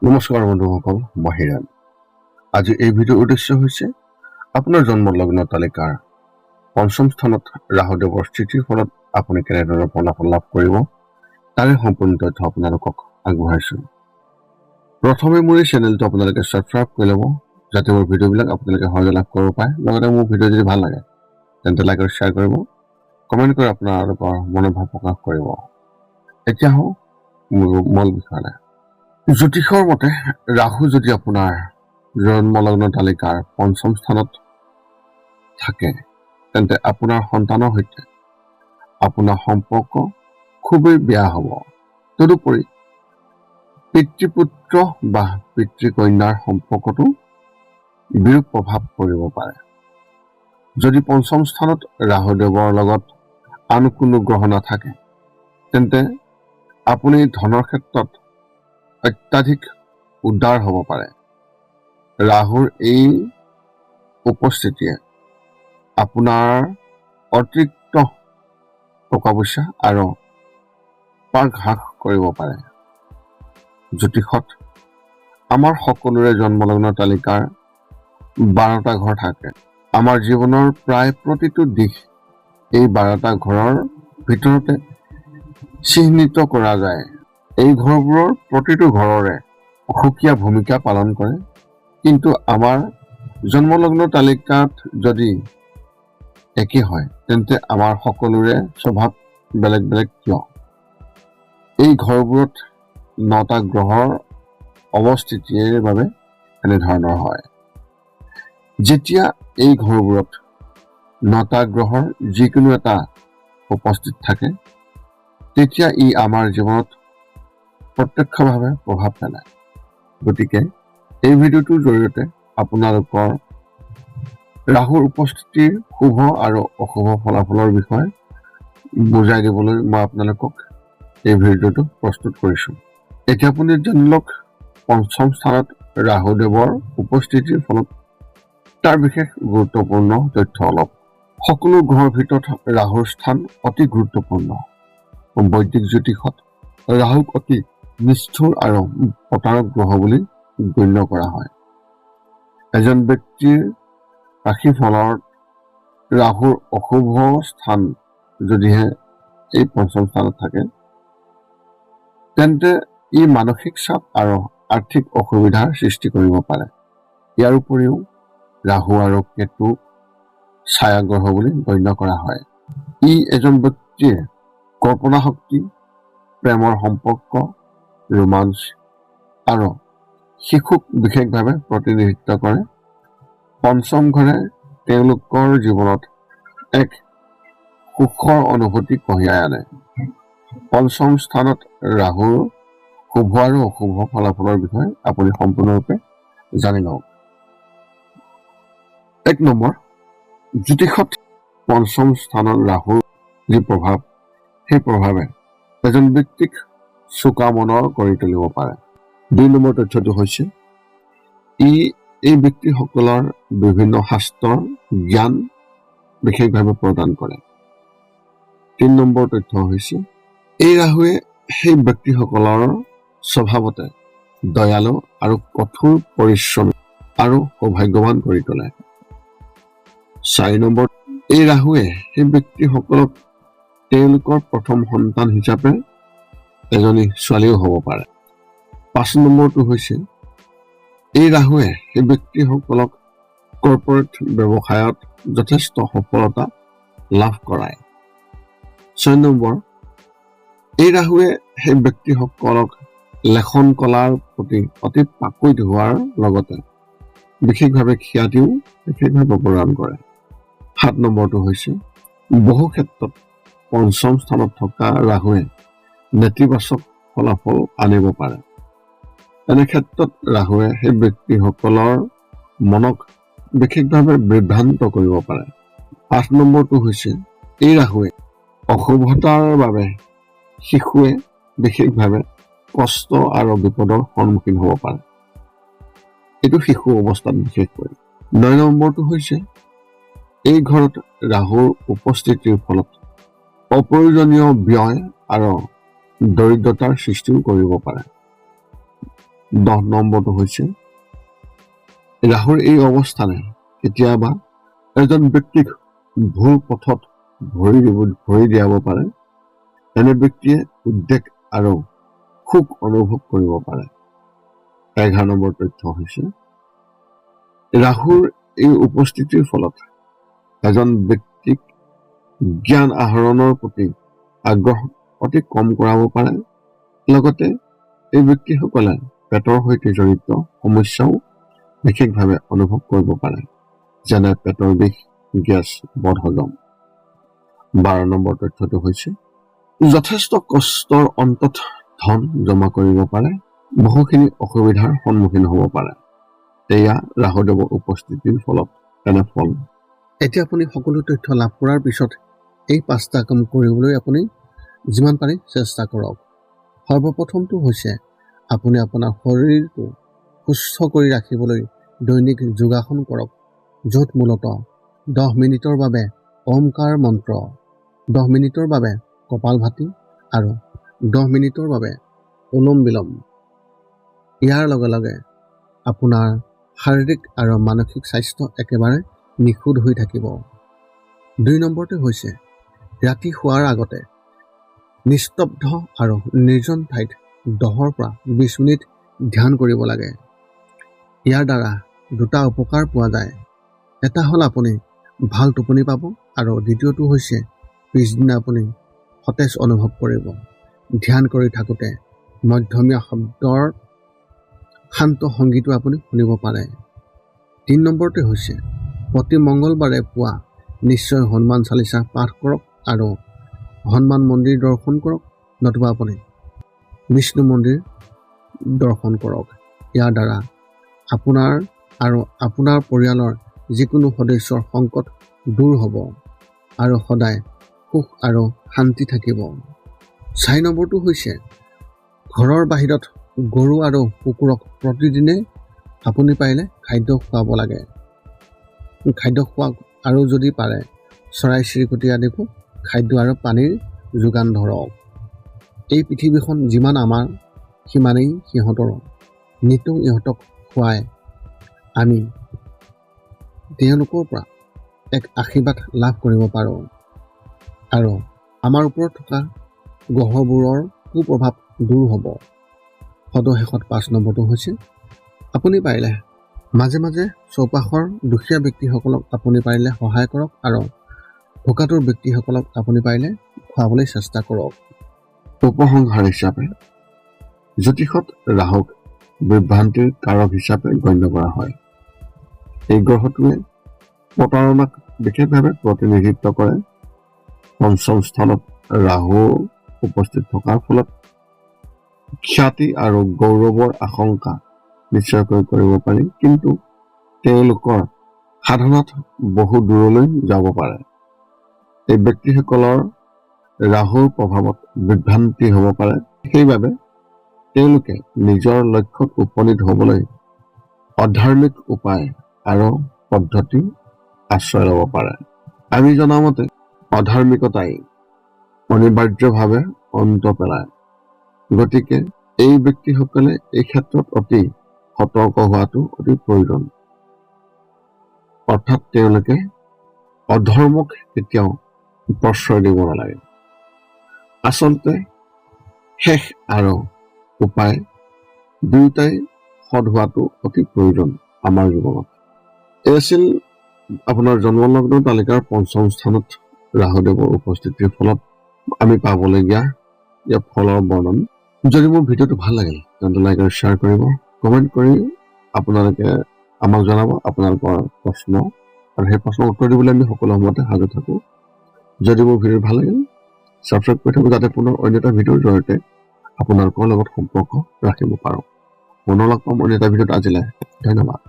নমস্কাৰ বন্ধুসকল, মই হিৰাণ। আজি এই ভিডিঅ'ৰ উদ্দেশ্য হৈছে আপোনাৰ জন্মলগ্ন তালিকাৰ পঞ্চম স্থানত ৰাহুদেৱৰ স্থিতিৰ ফলত আপুনি কেনেদৰে ফলাফল লাভ কৰিব তাৰে সম্পূৰ্ণ তথ্য আপোনালোকক আগবঢ়াইছোঁ। প্ৰথমে মোৰ এই চেনেলটো আপোনালোকে ছাবস্ক্ৰাইব কৰি ল'ব, যাতে মোৰ ভিডিঅ'বিলাক আপোনালোকে সহজে লাভ কৰিব পাৰে। লগতে মোৰ ভিডিঅ' যদি ভাল লাগে তেন্তে লাইক আৰু শ্বেয়াৰ কৰিব, কমেণ্ট কৰি আপোনালোকৰ মনোভাৱ প্ৰকাশ কৰিব। এতিয়া হওক মোৰ মূল বিষয়লৈ। জ্যোতিষৰ মতে ৰাহু যদি আপোনাৰ জন্মলগ্ন তালিকাৰ পঞ্চম স্থানত থাকে তেন্তে আপোনাৰ সন্তানৰ সৈতে আপোনাৰ সম্পৰ্ক খুবেই বেয়া হ'ব। তদুপৰি পিতৃপুত্ৰ বা পিতৃকন্যাৰ সম্পৰ্কতো বিৰূপ প্ৰভাৱ পৰিব পাৰে। যদি পঞ্চম স্থানত ৰাহুদেৱৰ লগত আন কোনো গ্ৰহ নাথাকে তেন্তে আপুনি ধনৰ ক্ষেত্ৰত অত্যাধিক উদাৰ হ'ব পাৰে। ৰাহুৰ এই উপস্থিতিয়ে আপোনাৰ অতিৰিক্ত টকা পইচা আৰু পাক হ্ৰাস কৰিব পাৰে। জ্যোতিষত আমাৰ সকলোৰে জন্মলগ্ন তালিকাৰ 12টা ঘৰ থাকে। আমাৰ জীৱনৰ প্ৰায় প্ৰতিটো দিশ এই 12টা ঘৰৰ ভিতৰতে চিহ্নিত কৰা যায়। এই ঘৰবোৰৰ প্ৰতিটো ঘৰৰে সুকীয়া ভূমিকা পালন কৰে, কিন্তু আমাৰ জন্মলগ্ন তালিকাত যদি একেই হয় তেন্তে আমাৰ সকলোৰে স্বভাৱ বেলেগ বেলেগ কিয়? এই ঘৰবোৰত 9টা গ্ৰহৰ অৱস্থিতিৰ বাবে এনেধৰণৰ হয়। যেতিয়া এই ঘৰবোৰত 9টা গ্ৰহৰ যিকোনো এটা উপস্থিত থাকে তেতিয়া ই আমাৰ জীৱনত প্ৰত্যক্ষভাৱে প্ৰভাৱ পেলায়। গতিকে এই ভিডিঅ'টোৰ জৰিয়তে আপোনালোকৰ ৰাহুৰ উপস্থিতিৰ শুভ আৰু অশুভ ফলাফলৰ বিষয়ে বুজাই দিবলৈ মই আপোনালোকক এই ভিডিঅ'টো প্ৰস্তুত কৰিছোঁ। এতিয়া আপুনি জানি লওক পঞ্চম স্থানত ৰাহুদেৱৰ উপস্থিতিৰ ফলত তাৰ বিশেষ গুৰুত্বপূৰ্ণ তথ্য অলপ। সকলো গ্ৰহৰ ভিতৰত ৰাহুৰ স্থান অতি গুৰুত্বপূৰ্ণ। বৈদিক জ্যোতিষত ৰাহুক অতি নিষ্ঠুৰ আৰু প্ৰতাৰক গ্ৰহ বুলি গণ্য কৰা হয়। এজন ব্যক্তিৰ ৰাশিফলত ৰাহুৰ অশুভ স্থান যদিহে এই পঞ্চম স্থানত থাকে তেন্তে ই মানসিক চাপ আৰু আৰ্থিক অসুবিধাৰ সৃষ্টি কৰিব পাৰে। ইয়াৰ উপৰিও ৰাহু আৰু কেতু ছায়া গ্ৰহ বুলি গণ্য কৰা হয়। ই এজন ব্যক্তিৰ কল্পনা শক্তি, প্ৰেমৰ সম্পৰ্ক, ৰোমাঞ্চ আৰু শিশুক বিশেষভাৱে প্ৰতিনিধিত্ব কৰে। পঞ্চম ঘৰে তেওঁলোকৰ জীৱনত এক সুখৰ অনুভূতি কঢ়িয়াই আনে। পঞ্চম স্থানত ৰাহুৰ শুভ আৰু অশুভ ফলাফলৰ বিষয়ে আপুনি সম্পূৰ্ণৰূপে জানি লওক। 1 নম্বৰ, জ্যোতিষত পঞ্চম স্থানত ৰাহুৰ যি প্ৰভাৱ, সেই প্ৰভাৱে এজন ব্যক্তিক চোকা মনৰ কৰি তুলিব পাৰে। 2 নম্বৰ তথ্যটো হৈছে এই ব্যক্তিসকলৰ বিভিন্ন শাস্ত্ৰৰ জ্ঞান বিশেষভাৱে প্ৰদান কৰে। 3 নম্বৰ তথ্য হৈছে এই ৰাহুৱে সেই ব্যক্তিসকলৰ স্বভাৱতে দয়ালু আৰু কঠোৰ পৰিশ্ৰমী আৰু সৌভাগ্যৱান কৰি তোলে। 4 নম্বৰ, এই ৰাহুৱে সেই ব্যক্তিসকলক তেওঁলোকৰ প্ৰথম সন্তান হিচাপে এজনী ছোৱালীও হ'ব পাৰে। 5 নম্বৰটো হৈছে এই ৰাহুৱে সেই ব্যক্তিসকলক কৰ্পৰেট ব্যৱসায়ত যথেষ্ট সফলতা লাভ কৰায়। 6 নম্বৰ, এই ৰাহুৱে সেই ব্যক্তিসকলক লেখন কলাৰ প্ৰতি অতি পাকৈত হোৱাৰ লগতে বিশেষভাৱে খ্যাতিও বিশেষভাৱে প্ৰদান কৰে। 7 নম্বৰটো হৈছে বহু ক্ষেত্ৰত পঞ্চম স্থানত থকা ৰাহুৱে নেতিবাচক ফলাফল আনিব পাৰে। এনে ক্ষেত্ৰত ৰাহুৱে সেই ব্যক্তিসকলৰ মনক বিশেষভাৱে বিভ্ৰান্ত কৰিব পাৰে। 8 নম্বৰটো হৈছে এই ৰাহুৱে অশুভতাৰ বাবে শিশুৱে বিশেষভাৱে কষ্ট আৰু বিপদৰ সন্মুখীন হ'ব পাৰে। এইটো শিশু অৱস্থাত বিশেষকৈ। 9 নম্বৰটো হৈছে এই ঘৰত ৰাহুৰ উপস্থিতিৰ ফলত অপ্ৰয়োজনীয় ব্যয় আৰু দৰিদ্ৰতাৰ সৃষ্টিও কৰিব পাৰে। 10 নম্বৰটো হৈছে ৰাহুৰ এই অৱস্থানে কেতিয়াবা এজন ব্যক্তিক ভুল পথত ভৰি দিয়াব পাৰে। এনে ব্যক্তিয়ে উদ্বেগ আৰু সুখ অনুভৱ কৰিব পাৰে। 11 নম্বৰ তথ্য হৈছে ৰাহুৰ এই উপস্থিতিৰ ফলত এজন ব্যক্তিক জ্ঞান আহৰণৰ প্ৰতি আগ্ৰহ অতি কম কৰাব পাৰে। লগতে এই ব্যক্তিসকলে পেটৰ সৈতে জড়িত সমস্যাও বিশেষভাৱে অনুভৱ কৰিব পাৰে, যেনে পেটৰ বিষ, গেছ, বদহজম। 12 নম্বৰ তথ্যটো হৈছে যথেষ্ট কষ্টৰ অন্তত ধন জমা কৰিব পাৰে, বহুখিনি অসুবিধাৰ সন্মুখীন হ'ব পাৰে। এয়া ৰাহুদেৱৰ উপস্থিতিৰ ফলত এনে ফল। এতিয়া আপুনি সকলো তথ্য লাভ কৰাৰ পিছত এই 5টা কাম কৰিবলৈ আপুনি যিমান পাৰি চেষ্টা কৰক। সৰ্বপ্ৰথমটো হৈছে আপুনি আপোনাৰ শৰীৰটো সুস্থ কৰি ৰাখিবলৈ দৈনিক যোগাসন কৰক, য'ত মূলতঃ 10 মিনিটৰ বাবে ওমকাৰ মন্ত্ৰ, 10 মিনিটৰ বাবে কপালভাতি আৰু 10 মিনিটৰ বাবে অনুলোম বিলোম। ইয়াৰ লগে লগে আপোনাৰ শাৰীৰিক আৰু মানসিক স্বাস্থ্য একেবাৰে নিখুঁত হৈ থাকিব। 2 নম্বৰটো হৈছে ৰাতি শোৱাৰ আগতে নিস্তব্ধ আৰু নিৰ্জন ঠাইত 10 পৰা 20 মিনিট ধ্যান কৰিব লাগে। ইয়াৰ দ্বাৰা 2টা উপকাৰ পোৱা যায়। এটা হ'ল আপুনি ভাল টোপনি পাব আৰু দ্বিতীয়টো হৈছে পিছদিনা আপুনি সতেজ অনুভৱ কৰিব। ধ্যান কৰি থাকোঁতে মধ্যমীয়া শব্দৰ শান্ত সংগীতো আপুনি শুনিব পাৰে। 3 নম্বৰটো হৈছে প্ৰতি মংগলবাৰে পুৱা নিশ্চয় হনুমান চালিচা পাঠ কৰক আৰু হনুমান মন্দিৰ দৰ্শন কৰক, নতুবা আপুনি বিষ্ণু মন্দিৰ দৰ্শন কৰক। ইয়াৰ দ্বাৰা আপোনাৰ আৰু আপোনাৰ পৰিয়ালৰ যিকোনো সদস্যৰ সংকট দূৰ হ'ব আৰু সদায় সুখ আৰু শান্তি থাকিব। 4 নম্বৰটো হৈছে ঘৰৰ বাহিৰত গৰু আৰু কুকুৰক প্ৰতিদিনে আপুনি পাৰিলে খাদ্য খুৱাব লাগে। খাদ্য খোৱাওক আৰু যদি পাৰে চৰাই চিৰিকটি আদিকো খাদ্য আৰু পানীৰ যোগান ধৰক। এই পৃথিৱীখন যিমান আমাৰ সিমানেই সিহঁতৰো। নিতৌ ইহঁতক খুৱাই আমি তেওঁলোকৰ পৰা এক আশীৰ্বাদ লাভ কৰিব পাৰোঁ আৰু আমাৰ ওপৰত থকা গ্ৰহবোৰৰ কুপ্ৰভাৱ দূৰ হ'ব। সদশেষত 5 নম্বৰটো হৈছে আপুনি পাৰিলে মাজে মাজে চৌপাশৰ দুখীয়া ব্যক্তিসকলক আপুনি পাৰিলে সহায় কৰক আৰু ভোকাতুৰ ব্যক্তিসকলক আপুনি পাৰিলে খুৱাবলৈ চেষ্টা কৰক। উপসংহাৰ হিচাপে জ্যোতিষত ৰাহুক বিভ্ৰান্তিৰ কাৰক হিচাপে গণ্য কৰা হয়। এই গ্ৰহটোৱে প্ৰতাৰণাক বিশেষভাৱে প্ৰতিনিধিত্ব কৰে। 5ম স্থানত ৰাহু উপস্থিত থকাৰ ফলত খ্যাতি আৰু গৌৰৱৰ আশংকা নিশ্চয়কৈ কৰিব পাৰি, কিন্তু তেওঁলোকৰ সাধনাত বহু দূৰলৈ যাব পাৰে। এই ব্যক্তিসকলৰ ৰাহুৰ প্ৰভাৱত বিভ্ৰান্তি হ'ব পাৰে, সেইবাবে তেওঁলোকে নিজৰ লক্ষ্যত উপনীত হ'বলৈ অধাৰ্মিক উপায় আৰু পদ্ধতি আশ্ৰয় ল'ব পাৰে। আমি জনামতে অধাৰ্মিকতাই অনিবাৰ্যভাৱে অন্ত পেলায়। গতিকে এই ব্যক্তিসকলে এই ক্ষেত্ৰত অতি সতৰ্ক হোৱাটো অতি প্ৰয়োজন। অৰ্থাৎ তেওঁলোকে অধৰ্মক কেতিয়াও প্ৰশ্ৰয় দিব নালাগে। আচলতে শেষ আৰু উপায় দুয়োটাই সৎ হোৱাটো অতি প্ৰয়োজন আমাৰ জীৱনত। এই আছিল আপোনাৰ জন্মলগ্ন তালিকাৰ 5ম স্থানত ৰাহুদেৱৰ উপস্থিতিৰ ফলত আমি পাবলগীয়া ইয়াৰ ফলৰ বৰ্ণন। যদি মোৰ ভিডিঅ'টো ভাল লাগিল তেন্তে লাইক আৰু শ্বেয়াৰ কৰিব, কমেণ্ট কৰি আপোনালোকে আমাক জনাব আপোনালোকৰ প্ৰশ্ন, আৰু সেই প্ৰশ্নৰ উত্তৰ দিবলৈ আমি সকলো সময়তে সাজু থাকোঁ। যদি মোৰ ভিডিঅ' ভাল লাগিল ছাবস্ক্ৰাইব কৰি থাকোঁ, যাতে পুনৰ অন্য এটা ভিডিঅ'ৰ জৰিয়তে আপোনালোকৰ লগত সম্পৰ্ক ৰাখিব পাৰোঁ। পুনৰ লগ পাম অন্য এটা ভিডিঅ'ত। আজিলৈ ধন্যবাদ।